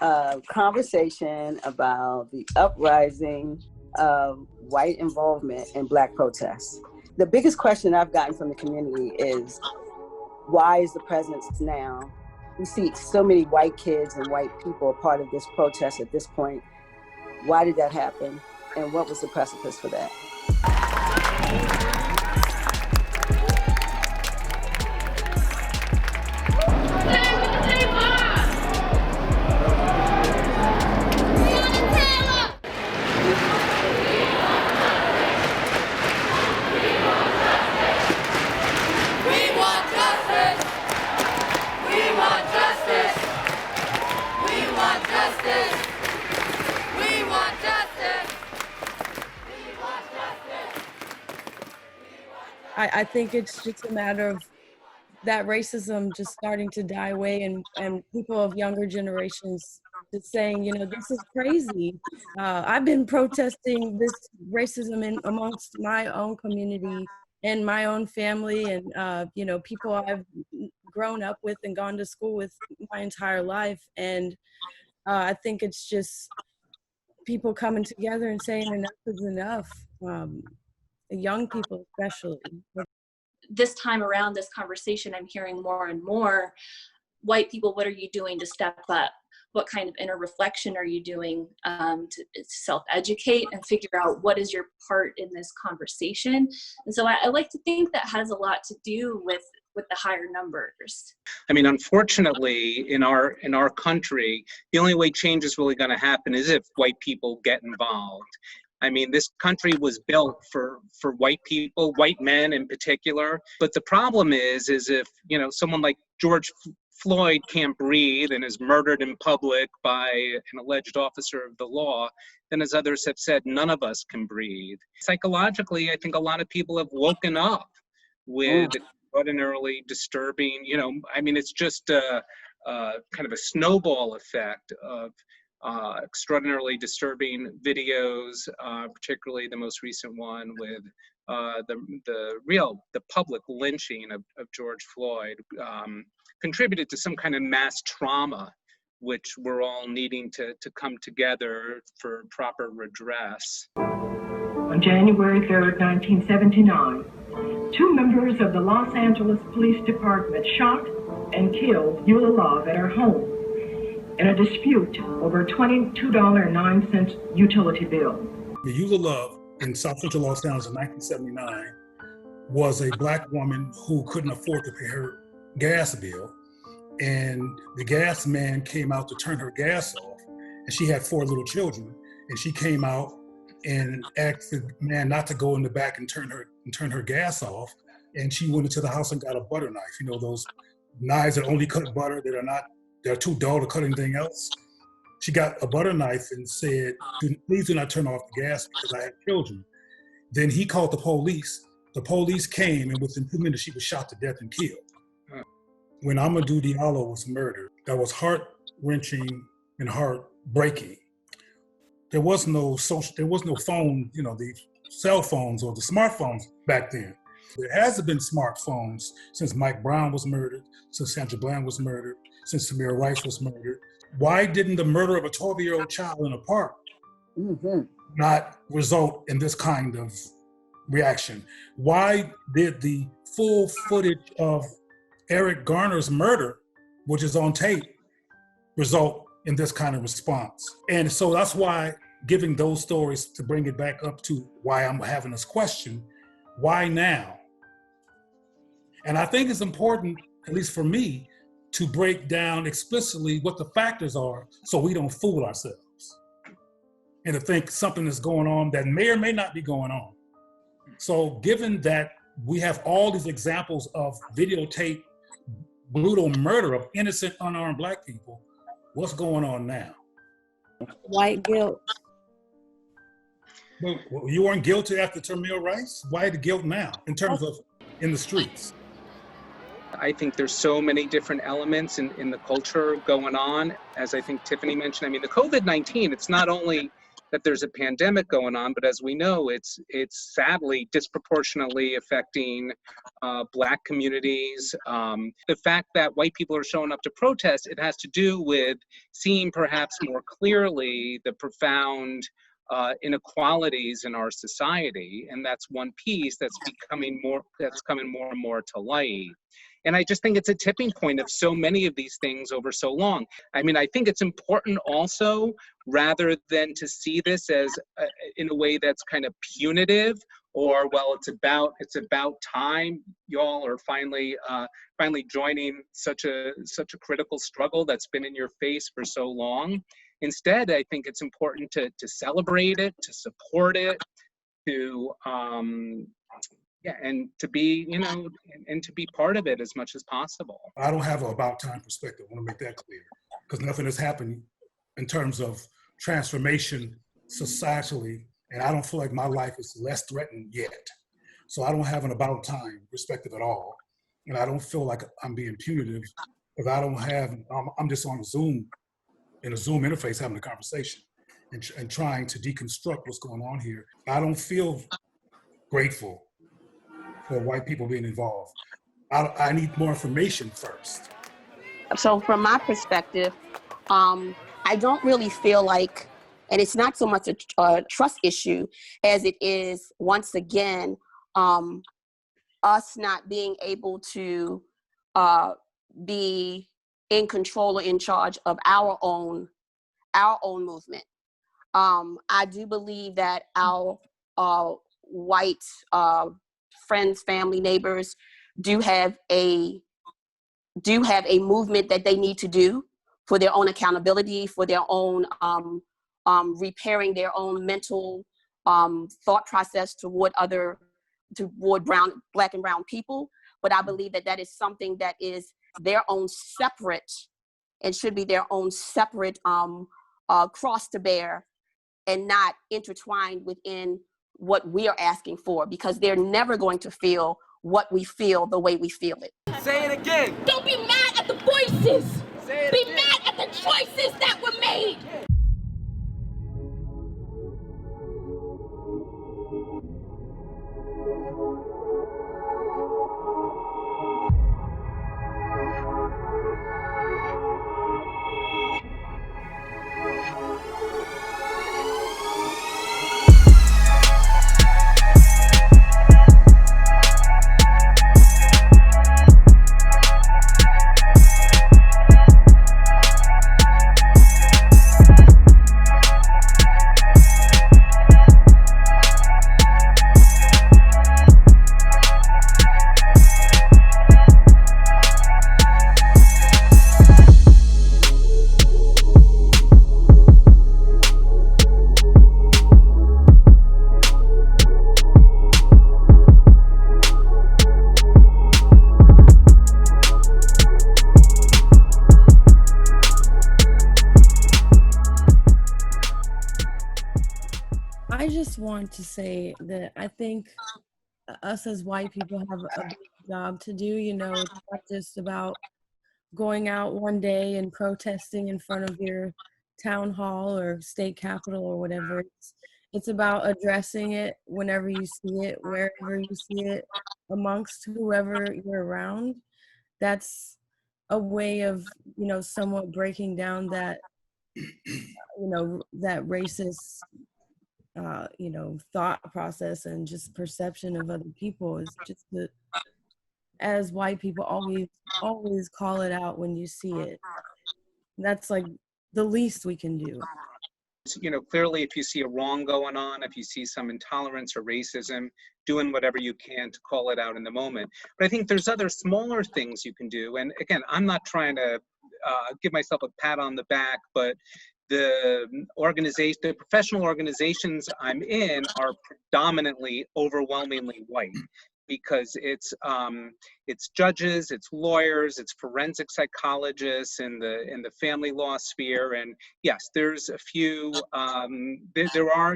a conversation about the uprising of white involvement in Black protests. The biggest question I've gotten from the community is, why is the presence now? We see so many white kids and white people a part of this protest at this point. Why did that happen? And what was the precipice for that? I think it's just a matter of that racism just starting to die away, and people of younger generations just saying, you know, this is crazy. I've been protesting this racism amongst my own community and my own family, and you know, people I've grown up with and gone to school with my entire life. And I think it's just people coming together and saying enough is enough. Young people especially. This time around, this conversation, I'm hearing more and more, white people, what are you doing to step up? What kind of inner reflection are you doing to self-educate and figure out what is your part in this conversation? And so I like to think that has a lot to do with the higher numbers. I mean, unfortunately, in our country, the only way change is really going to happen is if white people get involved. I mean, this country was built for white people, white men in particular. But the problem is if, you know, someone like George Floyd can't breathe and is murdered in public by an alleged officer of the law, then as others have said, none of us can breathe. Psychologically, I think a lot of people have woken up with extraordinarily disturbing, you know, I mean, it's just a kind of a snowball effect of extraordinarily disturbing videos, particularly the most recent one with the public lynching of George Floyd, contributed to some kind of mass trauma, which we're all needing to come together for proper redress. On January 3rd, 1979, two members of the Los Angeles Police Department shot and killed Eula Love at her home in a dispute over a $22.09 utility bill. Eula Love in South Central Los Angeles in 1979 was a Black woman who couldn't afford to pay her gas bill, and the gas man came out to turn her gas off, and she had 4 little children, and she came out and asked the man not to go in the back and turn her gas off, and she went into the house and got a butter knife. You know, those knives that only cut butter, they're too dull to cut anything else. She got a butter knife and said, please do not turn off the gas because I have children. Then he called the police. The police came, and within 2 minutes, she was shot to death and killed. When Amadou Diallo was murdered, that was heart-wrenching and heartbreaking. There was no phone, you know, the cell phones or the smartphones back then. There hasn't been smartphones since Mike Brown was murdered, since Sandra Bland was murdered, since Samir Rice was murdered. Why didn't the murder of a 12-year-old child in a park not result in this kind of reaction? Why did the full footage of Eric Garner's murder, which is on tape, result in this kind of response? And so that's why giving those stories, to bring it back up to why I'm having this question, why now? And I think it's important, at least for me, to break down explicitly what the factors are so we don't fool ourselves and to think something is going on that may or may not be going on. So given that we have all these examples of videotape brutal murder of innocent, unarmed Black people, what's going on now? White guilt. Well, you weren't guilty after Tamir Rice? Why the guilt now in terms of in the streets? I think there's so many different elements in the culture going on. As I think Tiffany mentioned, I mean, the COVID-19, it's not only that there's a pandemic going on, but as we know, it's sadly disproportionately affecting Black communities. The fact that white people are showing up to protest, it has to do with seeing perhaps more clearly the profound inequalities in our society, and that's one piece that's coming more and more to light. And I just think it's a tipping point of so many of these things over so long. I mean, I think it's important also, rather than to see this as in a way that's kind of punitive, or, well, it's about time y'all are finally joining such a critical struggle that's been in your face for so long. Instead, I think it's important to celebrate it, to support it, to and to be, and to be part of it as much as possible. I don't have an about time perspective. I want to make that clear, because nothing has happened in terms of transformation societally, and I don't feel like my life is less threatened yet. So I don't have an about time perspective at all, and I don't feel like I'm being punitive if I don't have. I'm just on Zoom, in a Zoom interface, having a conversation and trying to deconstruct what's going on here. I don't feel grateful for white people being involved. I need more information first. So from my perspective, I don't really feel like, and it's not so much a trust issue as it is, once again, us not being able to be in control or in charge of our own movement. I do believe that our white friends, family, neighbors do have a movement that they need to do for their own accountability, for their own repairing their own mental thought process toward Black and brown people. But I believe that is something that is their own separate, and should be their own separate cross to bear, and not intertwined within what we are asking for, because they're never going to feel what we feel the way we feel it. Say it again. Don't be mad at the voices. Say it be again. mad at the choices that were made. I just want to say that I think us as white people have a big job to do. It's not just about going out one day and protesting in front of your town hall or state capitol or whatever. It's about addressing it whenever you see it, wherever you see it, amongst whoever you're around. That's a way of, somewhat breaking down that, that racist thought process and just perception of other people. Is just that, as white people, always call it out when you see it. That's like the least we can do. Clearly, if you see a wrong going on, if you see some intolerance or racism, doing whatever you can to call it out in the moment. But I think there's other smaller things you can do. And again, I'm not trying to give myself a pat on the back, but the professional organizations I'm in are predominantly overwhelmingly white, because it's judges, it's lawyers, it's forensic psychologists in the family law sphere. And yes, there's a few,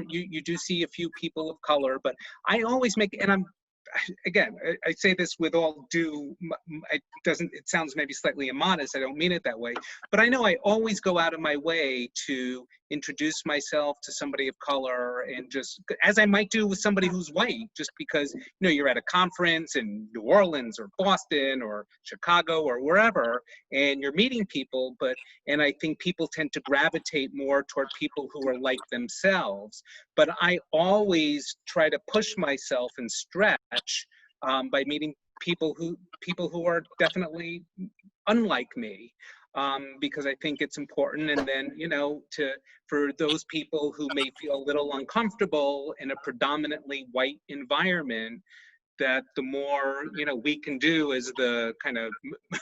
you do see a few people of color, but I always I say this with all due, it sounds maybe slightly immodest, I don't mean it that way, but I know I always go out of my way to introduce myself to somebody of color, and just as I might do with somebody who's white, just because, you know, you're at a conference in New Orleans or Boston or Chicago or wherever, and you're meeting people, and I think people tend to gravitate more toward people who are like themselves. But I always try to push myself and stretch by meeting people who are definitely unlike me, because I think it's important. And then, you know, for those people who may feel a little uncomfortable in a predominantly white environment, that the more, you know, we can do as the kind of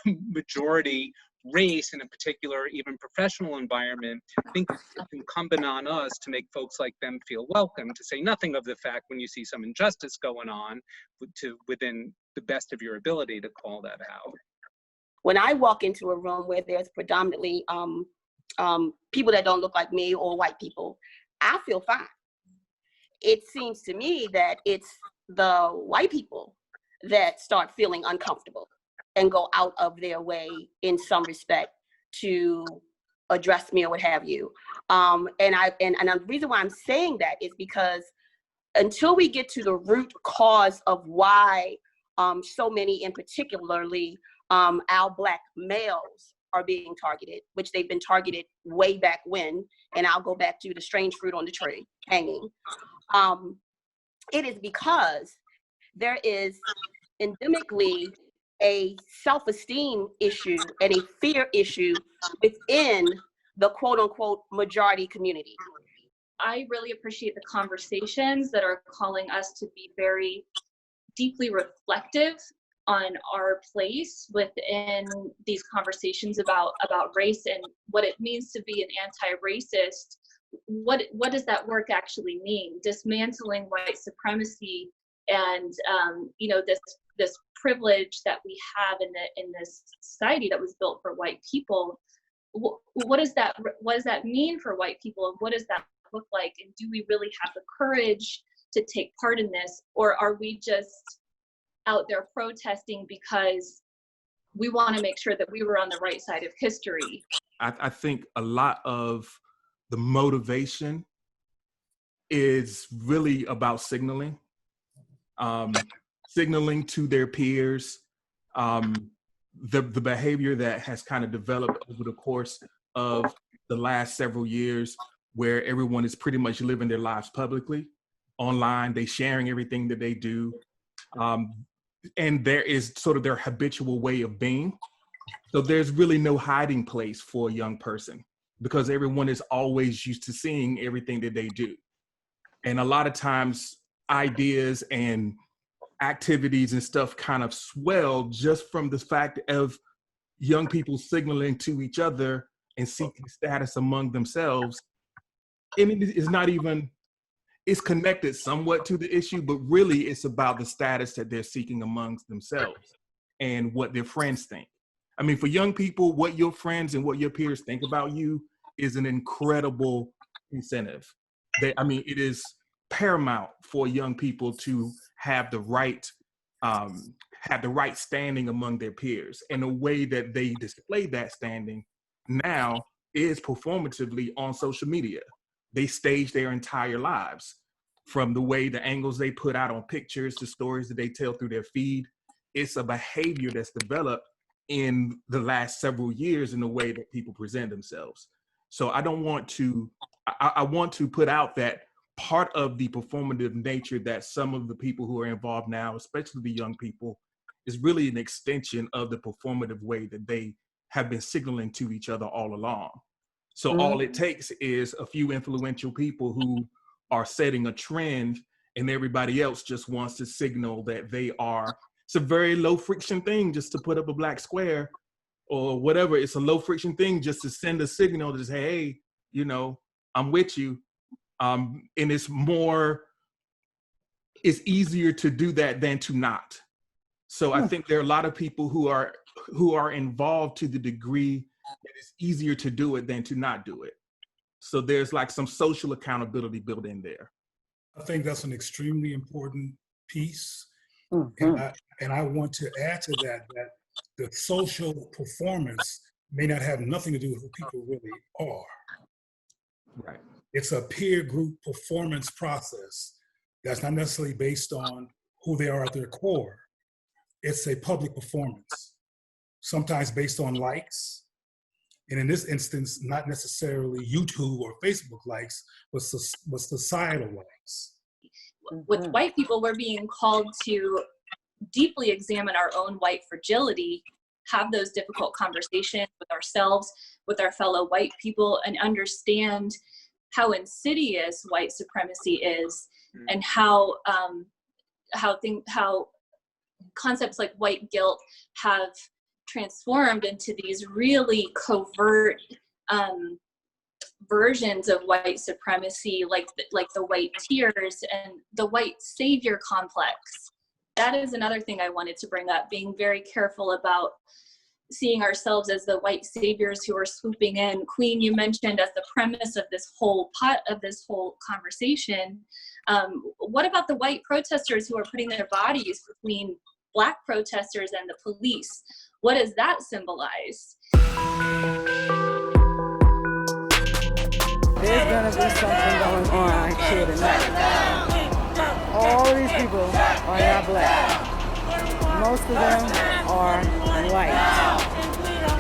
majority race in a particular, even professional environment, I think it's incumbent on us to make folks like them feel welcome, to say nothing of the fact when you see some injustice going on, within the best of your ability to call that out. When I walk into a room where there's predominantly people that don't look like me or white people, I feel fine. It seems to me that it's the white people that start feeling uncomfortable and go out of their way in some respect to address me or what have you. And the reason why I'm saying that is because until we get to the root cause of why so many, in particularly our Black males, are being targeted, which they've been targeted way back when, and I'll go back to the strange fruit on the tree hanging. It is because there is endemically a self-esteem issue and a fear issue within the quote-unquote majority community. I really appreciate the conversations that are calling us to be very deeply reflective on our place within these conversations about race and what it means to be an anti-racist. What does that work actually mean? Dismantling white supremacy and you know, this privilege that we have in this society that was built for white people. What does that mean for white people, and what does that look like? And do we really have the courage to take part in this, or are we just out there protesting because we want to make sure that we were on the right side of history? I think a lot of the motivation is really about signaling to their peers, the behavior that has kind of developed over the course of the last several years, where everyone is pretty much living their lives publicly, online, they sharing everything that they do. And there is sort of their habitual way of being. So there's really no hiding place for a young person, because everyone is always used to seeing everything that they do. And a lot of times ideas and activities and stuff kind of swell just from the fact of young people signaling to each other and seeking status among themselves. And it is not even, it's connected somewhat to the issue, but really it's about the status that they're seeking amongst themselves and what their friends think. I mean, for young people, what your friends and what your peers think about you is an incredible incentive. It is paramount for young people to have the right standing among their peers. And the way that they display that standing now is performatively on social media. They stage their entire lives, from the way the angles they put out on pictures to stories that they tell through their feed. It's a behavior that's developed in the last several years in the way that people present themselves. So I want to put out that part of the performative nature that some of the people who are involved now, especially the young people, is really an extension of the performative way that they have been signaling to each other all along. So all it takes is a few influential people who are setting a trend, and everybody else just wants to signal that they are. It's a very low friction thing just to put up a black square or whatever. It's a low friction thing just to send a signal to say, hey, you know, I'm with you. And it's easier to do that than to not. So I think there are a lot of people who are involved to the degree that it's easier to do it than to not do it. So there's like some social accountability built in there. I think that's an extremely important piece. And I want to add to that the social performance may not have nothing to do with who people really are. Right. It's a peer group performance process that's not necessarily based on who they are at their core. It's a public performance, sometimes based on likes. And in this instance, not necessarily YouTube or Facebook likes, but societal likes. With white people, we're being called to deeply examine our own white fragility, have those difficult conversations with ourselves, with our fellow white people, and understand how insidious white supremacy is, and how concepts like white guilt have transformed into these really covert versions of white supremacy, like the white tears and the white savior complex. That is another thing I wanted to bring up, being very careful about seeing ourselves as the white saviors who are swooping in. Queen, you mentioned as the premise of this whole conversation, what about the white protesters who are putting their bodies between Black protesters and the police? What does that symbolize? There's gonna be something going on here tonight. All these people are not Black. Most of them are white.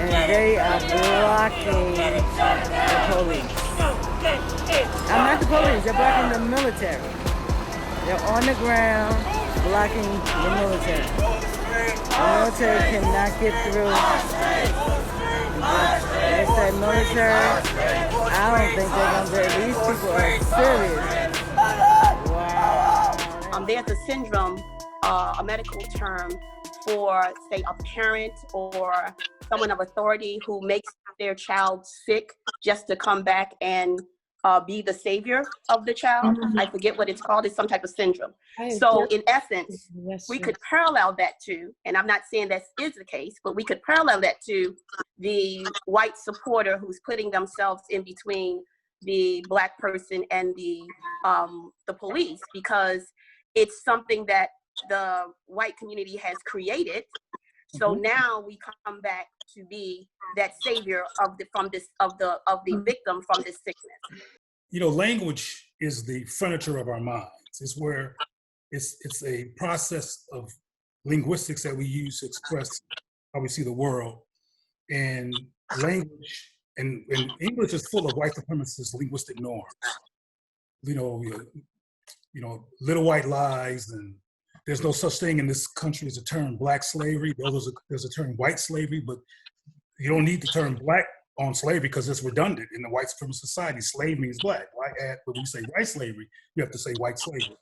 And they are blocking the police. I'm not the police, they're blocking the military. They're on the ground blocking the military. The military cannot get through. They said military, I don't think they're gonna do it. These people are serious. Wow. There's a syndrome, a medical term for, say, a parent or someone of authority who makes their child sick just to come back and be the savior of the child. I forget what it's called. It's some type of syndrome. So in essence, we could parallel that to, and I'm not saying that is the case, but we could parallel that to the white supporter who's putting themselves in between the Black person and the police, because it's something that the white community has created. So now we come back to be that savior of the victim from this sickness. You know, language is the furniture of our minds. It's where it's a process of linguistics that we use to express how we see the world. And language and English is full of white supremacist linguistic norms. You know, little white lies, and there's no such thing in this country as a term Black slavery. There's a term white slavery, but you don't need the term Black on slavery because it's redundant in the white supremacist society. Slave means Black. But when you say white slavery, you have to say white slavery.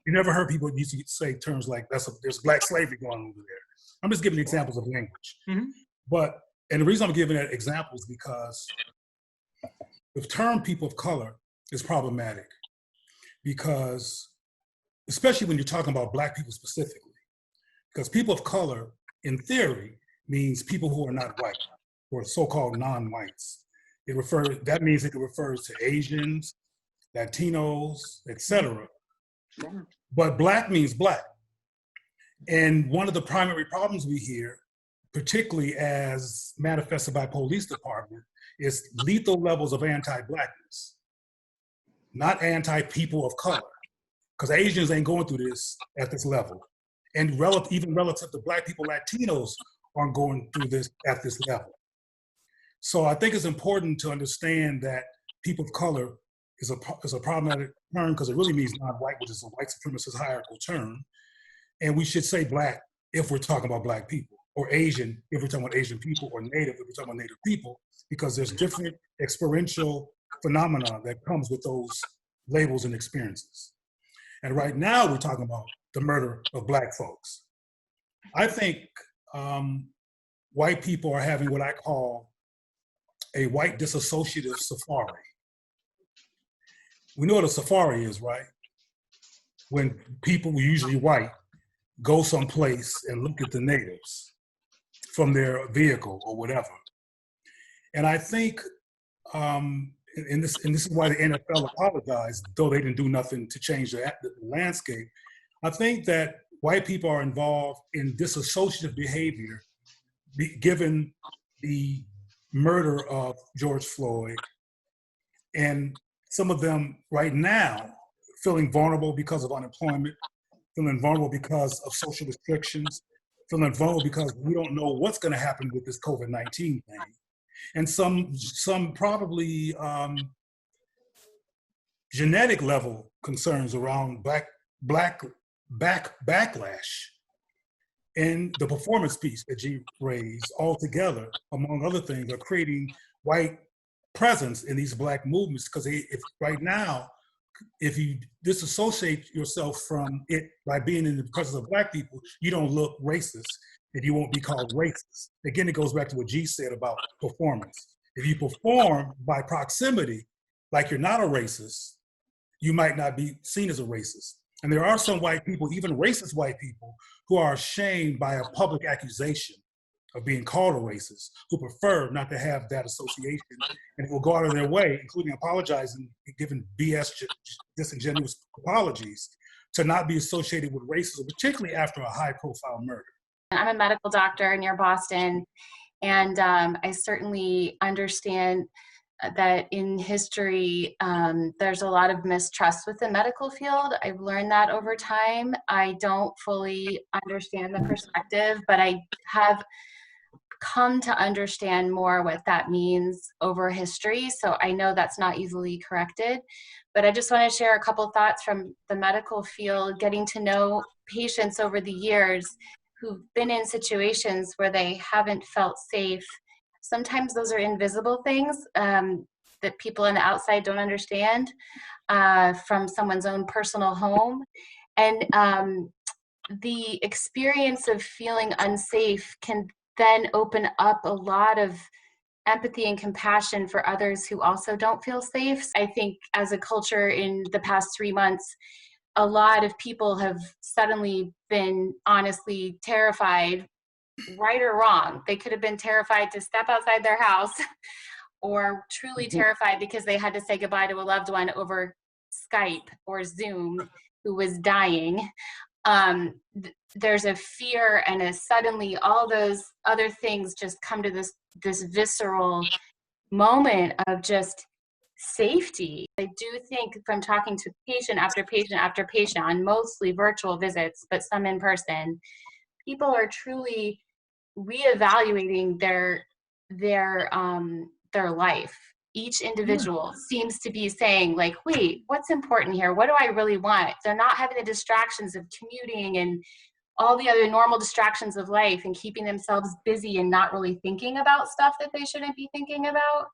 You never heard people used to say terms like there's Black slavery going on over there. I'm just giving examples of language. And the reason I'm giving that example is because the term people of color is problematic, because especially when you're talking about Black people specifically, because people of color in theory means people who are not white, or so-called non-whites. That means it refers to Asians, Latinos, etc. But Black means Black. And one of the primary problems we hear, particularly as manifested by police department, is lethal levels of anti-Blackness, not anti-people of color, because Asians ain't going through this at this level. And even relative to Black people, Latinos aren't going through this at this level. So I think it's important to understand that people of color is a problematic term because it really means non-white, which is a white supremacist hierarchical term. And we should say Black if we're talking about Black people, or Asian if we're talking about Asian people, or Native if we're talking about Native people, because there's different experiential phenomena that comes with those labels and experiences. And right now we're talking about the murder of Black folks. I think white people are having what I call a white disassociative safari. We know what a safari is, right? When people, usually white, go someplace and look at the natives from their vehicle or whatever. And I think, and this is why the NFL apologized, though they didn't do nothing to change the landscape. I think that white people are involved in disassociative behavior given the murder of George Floyd, and some of them right now feeling vulnerable because of unemployment, feeling vulnerable because of social restrictions, feeling vulnerable because we don't know what's going to happen with this COVID-19 thing. And some probably genetic level concerns around backlash. And the performance piece that G raised altogether, among other things, are creating white presence in these Black movements. Because if right now, if you disassociate yourself from it by being in the presence of Black people, you don't look racist and you won't be called racist. Again, it goes back to what G said about performance. If you perform by proximity, like you're not a racist, you might not be seen as a racist. And there are some white people, even racist white people, who are ashamed by a public accusation of being called a racist, who prefer not to have that association and will go out of their way, including apologizing, giving BS, disingenuous apologies, to not be associated with racism, particularly after a high-profile murder. I'm a medical doctor near Boston, and I certainly understand that in history, there's a lot of mistrust with the medical field. I've learned that over time. I don't fully understand the perspective, but I have come to understand more what that means over history. So I know that's not easily corrected, but I just want to share a couple thoughts from the medical field, getting to know patients over the years who've been in situations where they haven't felt safe. Sometimes those are invisible things that people on the outside don't understand from someone's own personal home. And the experience of feeling unsafe can then open up a lot of empathy and compassion for others who also don't feel safe. I think as a culture in the past 3 months, a lot of people have suddenly been honestly terrified, right or wrong. They could have been terrified to step outside their house or truly terrified because they had to say goodbye to a loved one over Skype or Zoom who was dying. There's a fear, and suddenly all those other things just come to this visceral moment of just safety. I do think from talking to patient after patient after patient on mostly virtual visits, but some in person, people are truly reevaluating their life. Each individual seems to be saying, like, wait, what's important here? What do I really want? They're not having the distractions of commuting and all the other normal distractions of life and keeping themselves busy and not really thinking about stuff that they shouldn't be thinking about.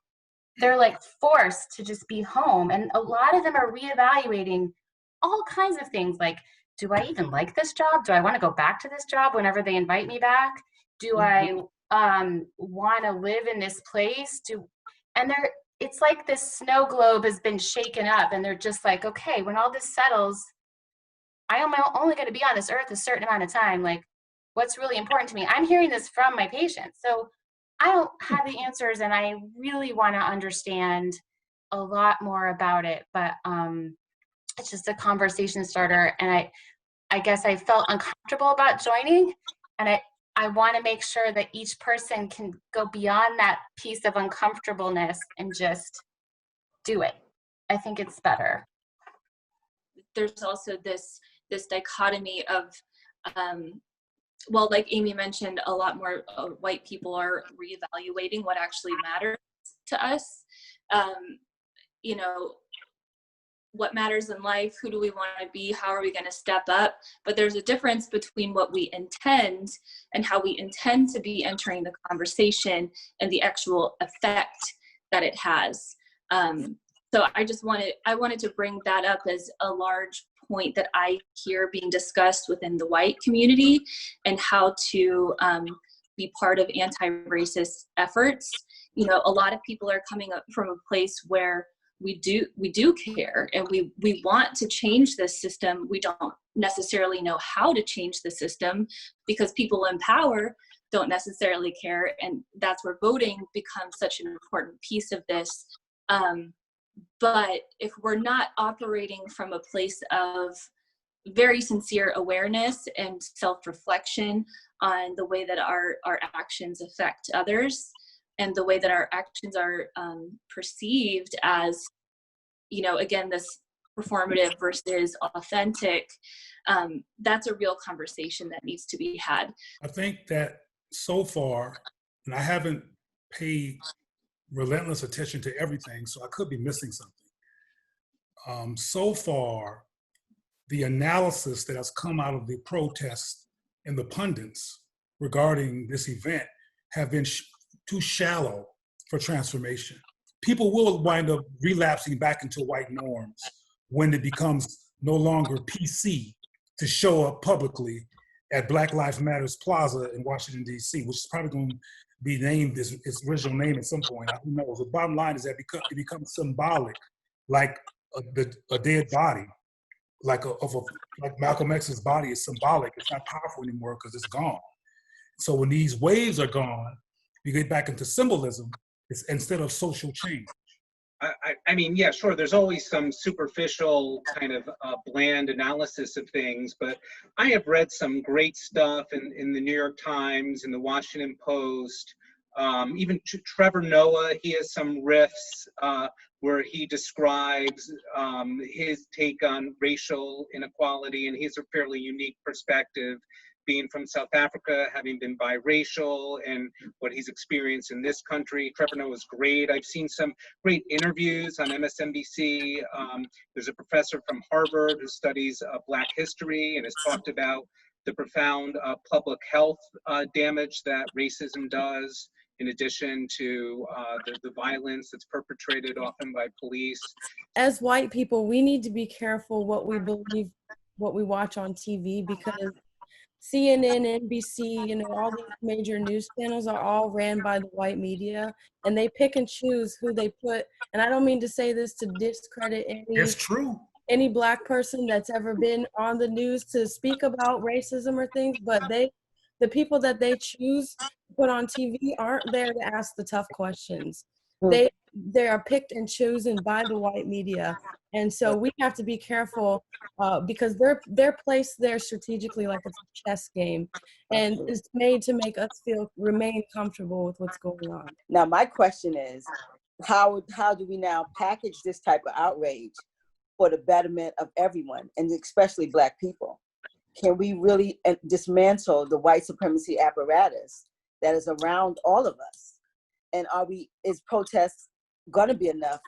They're like forced to just be home. And a lot of them are reevaluating all kinds of things like, do I even like this job? Do I want to go back to this job whenever they invite me back? Do I want to live in this place? It's like this snow globe has been shaken up, and they're just like, okay, when all this settles, I am only going to be on this earth a certain amount of time. Like, what's really important to me? I'm hearing this from my patients. So I don't have the answers, and I really want to understand a lot more about it. But it's just a conversation starter, and I guess I felt uncomfortable about joining, and I want to make sure that each person can go beyond that piece of uncomfortableness and just do it. I think it's better. There's also this dichotomy of, well, like Amy mentioned, a lot more white people are reevaluating what actually matters to us. You know, what matters in life, who do we want to be, how are we going to step up? But there's a difference between what we intend and how we intend to be entering the conversation and the actual effect that it has. So I wanted to bring that up as a large point that I hear being discussed within the white community, and how to be part of anti-racist efforts. You know, a lot of people are coming up from a place where we do care, and we want to change this system. We don't necessarily know how to change the system because people in power don't necessarily care, and that's where voting becomes such an important piece of this. But if we're not operating from a place of very sincere awareness and self-reflection on the way that our actions affect others, and the way that our actions are perceived as, you know, again, this performative versus authentic, that's a real conversation that needs to be had. I think that so far, and I haven't paid relentless attention to everything, so I could be missing something. So far, the analysis that has come out of the protests and the pundits regarding this event have been too shallow for transformation. People will wind up relapsing back into white norms when it becomes no longer PC to show up publicly at Black Lives Matters Plaza in Washington, D.C., which is probably going to be named its original name at some point. Who knows? The bottom line is that it becomes symbolic, like a dead body, like Malcolm X's body is symbolic. It's not powerful anymore because it's gone. So when these waves are gone, we get back into symbolism instead of social change. I mean, yeah, sure. There's always some superficial kind of bland analysis of things, but I have read some great stuff in the New York Times, in the Washington Post, even Trevor Noah. He has some riffs where he describes his take on racial inequality, and he has a fairly unique perspective, being from South Africa, having been biracial, and what he's experienced in this country. Trevor Noah is great. I've seen some great interviews on MSNBC. There's a professor from Harvard who studies Black history and has talked about the profound public health damage that racism does, in addition to the violence that's perpetrated often by police. As white people, we need to be careful what we believe, what we watch on TV, because CNN, NBC, you know, all these major news channels are all ran by the white media, and they pick and choose who they put. And I don't mean to say this to discredit any Black person that's ever been on the news to speak about racism or things, but the people that they choose to put on TV aren't there to ask the tough questions. They are picked and chosen by the white media. And so we have to be careful because they're placed there strategically like it's a chess game, and it's made to make us remain comfortable with what's going on. Now, my question is, how do we now package this type of outrage for the betterment of everyone, and especially Black people? Can we really dismantle the white supremacy apparatus that is around all of us? And is protests gonna be enough?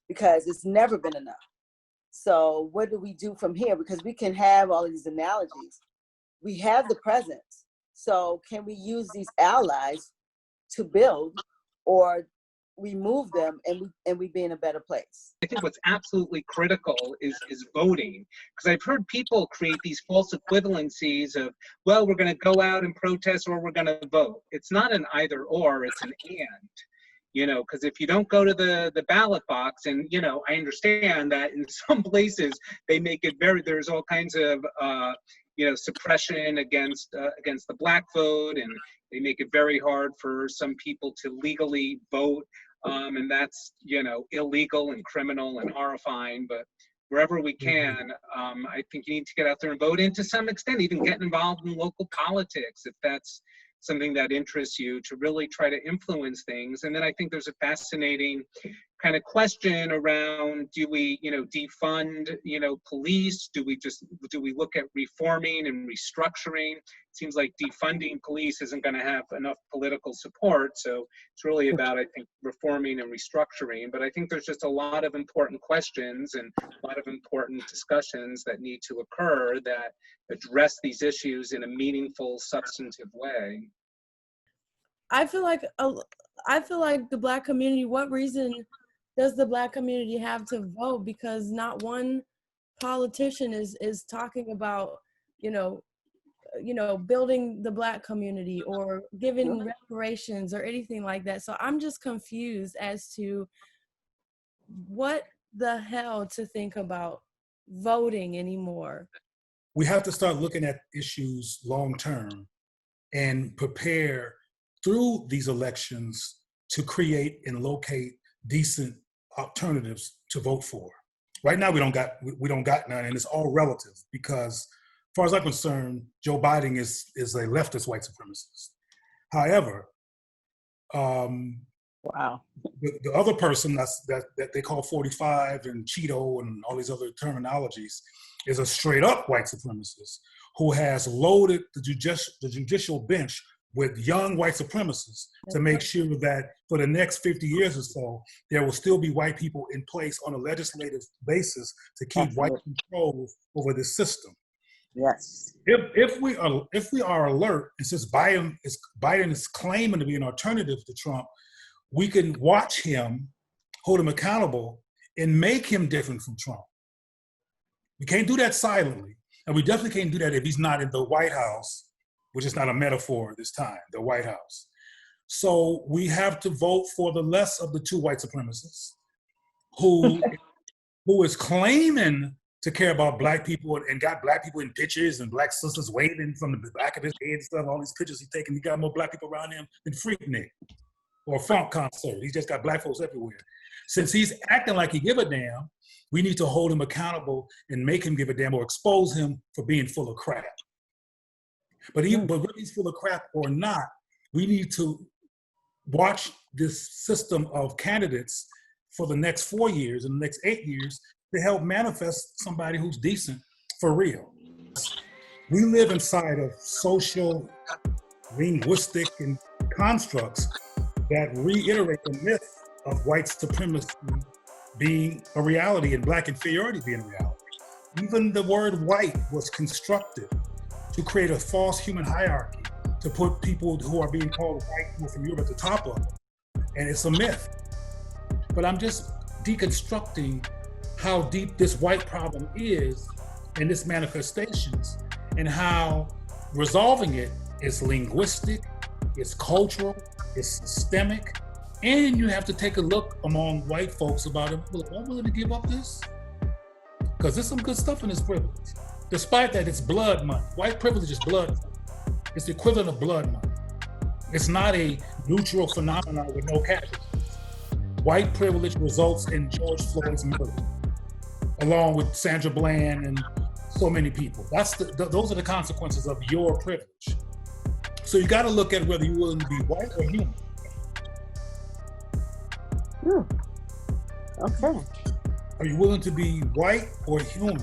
Because it's never been enough. So what do we do from here? Because we can have all of these analogies. We have the presence. So can we use these allies to build, or remove them and we be in a better place? I think what's absolutely critical is voting, because I've heard people create these false equivalencies of, well, we're going to go out and protest or we're going to vote. It's not an either or, it's an and. You know, because if you don't go to the ballot box, and, you know, I understand that in some places they make it there's all kinds of, you know, suppression against the Black vote, and they make it very hard for some people to legally vote. And that's, you know, illegal and criminal and horrifying. But wherever we can, I think you need to get out there and vote, and to some extent even get involved in local politics if that's something that interests you, to really try to influence things. And then I think there's a fascinating kind of question around, do we, you know, defund, you know, police? Do we look at reforming and restructuring? It seems like defunding police isn't going to have enough political support. So it's really about, I think, reforming and restructuring. But I think there's just a lot of important questions and a lot of important discussions that need to occur that address these issues in a meaningful, substantive way. I feel like the Black community, what reason does the Black community have to vote? Because not one politician is talking about, you know, building the Black community or giving reparations or anything like that. So I'm just confused as to what the hell to think about voting anymore. We have to start looking at issues long term and prepare through these elections to create and locate decent alternatives to vote for. Right now, we don't got none, and it's all relative, because as far as I'm concerned, Joe Biden is a leftist white supremacist. However, Wow. The other person that they call 45 and Cheeto and all these other terminologies is a straight up white supremacist who has loaded the judicial bench with young white supremacists to make sure that for the next 50 years or so, there will still be white people in place on a legislative basis to keep white control over this system. Yes. If we are alert, and since Biden is claiming to be an alternative to Trump, we can watch him, hold him accountable, and make him different from Trump. We can't do that silently, and we definitely can't do that if he's not in the White House, which is not a metaphor this time, the White House. So we have to vote for the less of the two white supremacists who is claiming to care about black people and got black people in pictures and black sisters waving from the back of his head and stuff, all these pictures he's taking. He got more black people around him than Freaknik or a funk concert. He's just got black folks everywhere. Since he's acting like he give a damn, we need to hold him accountable and make him give a damn or expose him for being full of crap. But whether he's full of crap or not, we need to watch this system of candidates for the next 4 years and the next 8 years to help manifest somebody who's decent for real. We live inside of social, linguistic, and constructs that reiterate the myth of white supremacy being a reality and black inferiority being a reality. Even the word white was constructed to create a false human hierarchy, to put people who are being called white people from Europe at the top of it. And it's a myth. But I'm just deconstructing how deep this white problem is and its manifestations, and how resolving it is linguistic, it's cultural, it's systemic, and you have to take a look among white folks about it. Well, am I willing to give up this? Because there's some good stuff in this privilege. Despite that, it's blood money. White privilege is blood money. It's the equivalent of blood money. It's not a neutral phenomenon with no casualties. White privilege results in George Floyd's murder, along with Sandra Bland and so many people. Those are the consequences of your privilege. So you got to look at whether you're willing to be white or human. Okay. Are you willing to be white or human?